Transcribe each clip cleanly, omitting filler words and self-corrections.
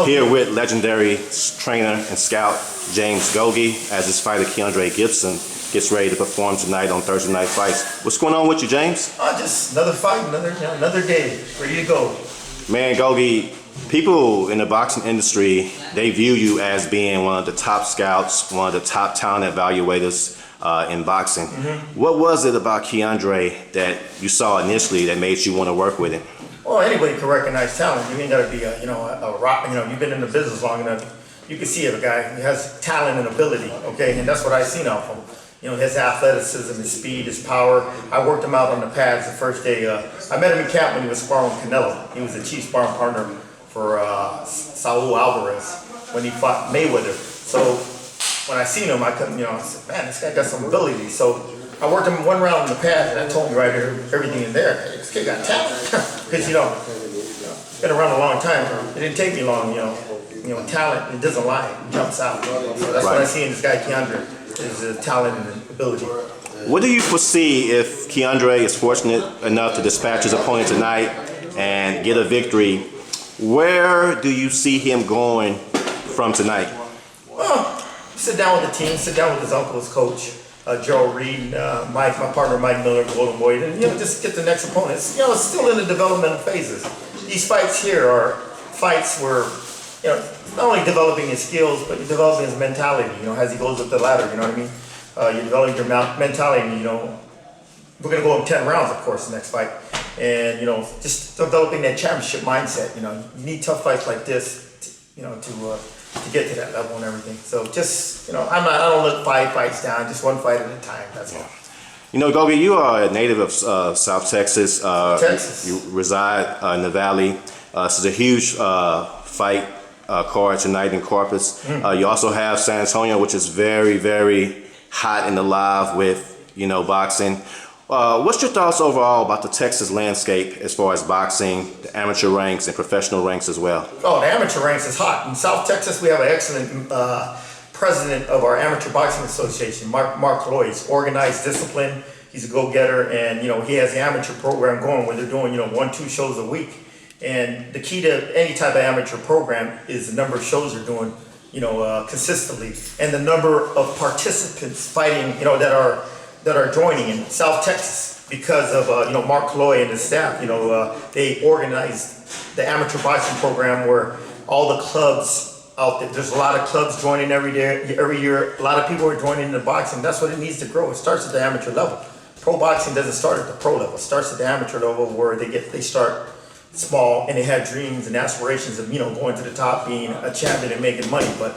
Here with legendary trainer and scout James Gogue as his fighter Keandre Gibson gets ready to perform tonight on Thursday Night Fights. What's going on with you, James? Just another fight, another day, ready to go. Man, Gogue, people in the boxing industry, they view you as being one of the top scouts, one of the top talent evaluators in boxing. What was it about Keandre that you saw initially that made you want to work with him? Well, anybody can recognize talent. You ain't got to be a rock. You've been in the business long enough. You can see if a guy has talent and ability. Okay, and that's what I seen off him. His athleticism, his speed, his power. I worked him out on the pads the first day. I met him in camp when he was sparring with Canelo. He was the chief sparring partner for Saul Alvarez when he fought Mayweather. So when I seen him, I couldn't. I said, man, this guy got some ability. So I worked him one round on the pads, and I told him right here, everything in there. This kid got talent. Because been around a long time. It didn't take me long. Talent, it doesn't lie. It jumps out. So that's what I see in this guy Keandre. Is talent and ability. What do you foresee if Keandre is fortunate enough to dispatch his opponent tonight and get a victory? Where do you see him going from tonight? Well, sit down with the team, sit down with his uncle, his coach, Joe Reed, my partner Mike Miller, Golden Boy, and just get the next opponent. It's still in the developmental phases. These fights here are fights where not only developing his skills, but you're developing his mentality. As he goes up the ladder. You know what I mean? You're developing your mentality. We're gonna go up 10 rounds, of course, the next fight, and just developing that championship mindset. You need tough fights like this, to get to that level and everything. So just, I don't look 5 fights down, just one fight at a time. That's all. Gogue, you are a native of South Texas. Texas. You reside in the Valley. This is a huge fight card tonight in Corpus. You also have San Antonio, which is very, very hot and alive with, boxing. What's your thoughts overall about the Texas landscape as far as boxing, the amateur ranks and professional ranks as well? Oh, the amateur ranks is hot. In South Texas, we have an excellent president of our Amateur Boxing Association, Mark Lloyd. He's organized, disciplined. He's a go-getter, and he has the amateur program going where they're doing 1-2 shows a week. And the key to any type of amateur program is the number of shows they're doing, consistently, and the number of participants fighting, that are joining in South Texas because of Mark Lloyd and his staff. They organized the amateur boxing program where all the clubs out there. There's a lot of clubs joining every year. A lot of people are joining the boxing. That's what it needs to grow. It starts at the amateur level. Pro boxing doesn't start at the pro level. It starts at the amateur level where they start small and they have dreams and aspirations of going to the top, being a champion and making money. But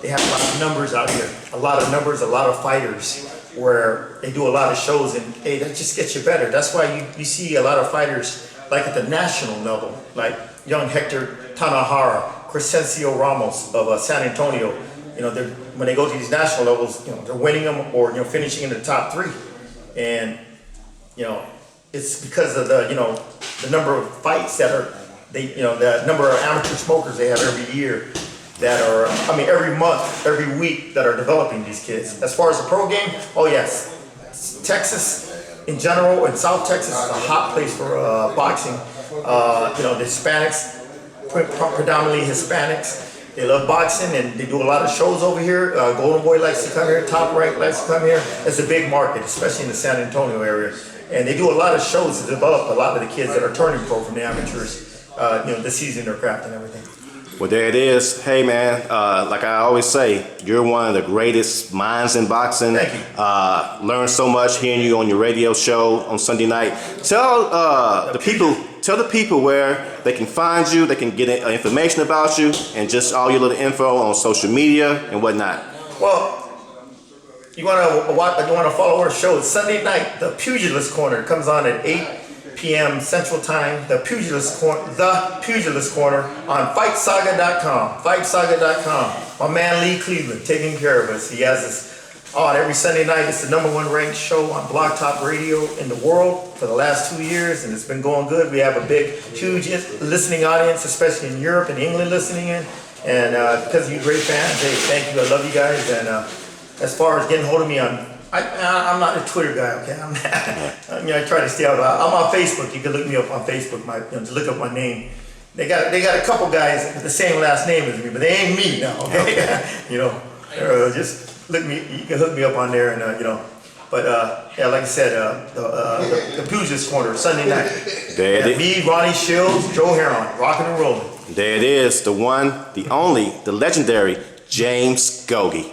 they have a lot of numbers out here, a lot of numbers, a lot of fighters, where they do a lot of shows, and hey, that just gets you better. That's why you see a lot of fighters like at the national level, like young Hector Tanahara, Crescencio Ramos of San Antonio. When they go to these national levels, they're winning them or finishing in the top 3, and it's because of the number of fights that are the number of amateur smokers they have every year that are every month, every week that are developing these kids. As far as the pro game, oh yes, Texas in general and South Texas is a hot place for boxing. The Hispanics, predominantly Hispanics, they love boxing and they do a lot of shows over here. Golden Boy likes to come here, Top Rank likes to come here. It's a big market, especially in the San Antonio area. And they do a lot of shows to develop a lot of the kids that are turning pro from the amateurs, this season their craft and everything. Well, there it is. Hey, man, like I always say, you're one of the greatest minds in boxing. Thank you. Learned so much hearing you on your radio show on Sunday night. Tell the people where they can find you, they can get information about you, and just all your little info on social media and whatnot. Well, you want to follow our show. It's Sunday night. The Pugilist Corner comes on at 8 p.m. Central Time. The Pugilist Corner on FightSaga.com. FightSaga.com. My man Lee Cleveland taking care of us. He has us on every Sunday night. It's the #1 ranked show on Blog Top Radio in the world for the last 2 years, and it's been going good. We have a huge listening audience, especially in Europe and England, listening in. And because of you great fans, hey, thank you. I love you guys. And as far as getting hold of me I'm not a Twitter guy, okay? I try to stay out. I'm on Facebook. You can look me up on Facebook. Just look up my name, They got a couple guys with the same last name as me, but they ain't me now. Okay, you know, just look me. You can hook me up on there, and you know. But yeah, like I said, the Pugilist Corner Sunday night. There it is. Me, Ronnie Shields, Joe Heron, rocking and rolling. There it is. The one, the only, the legendary James Gogue.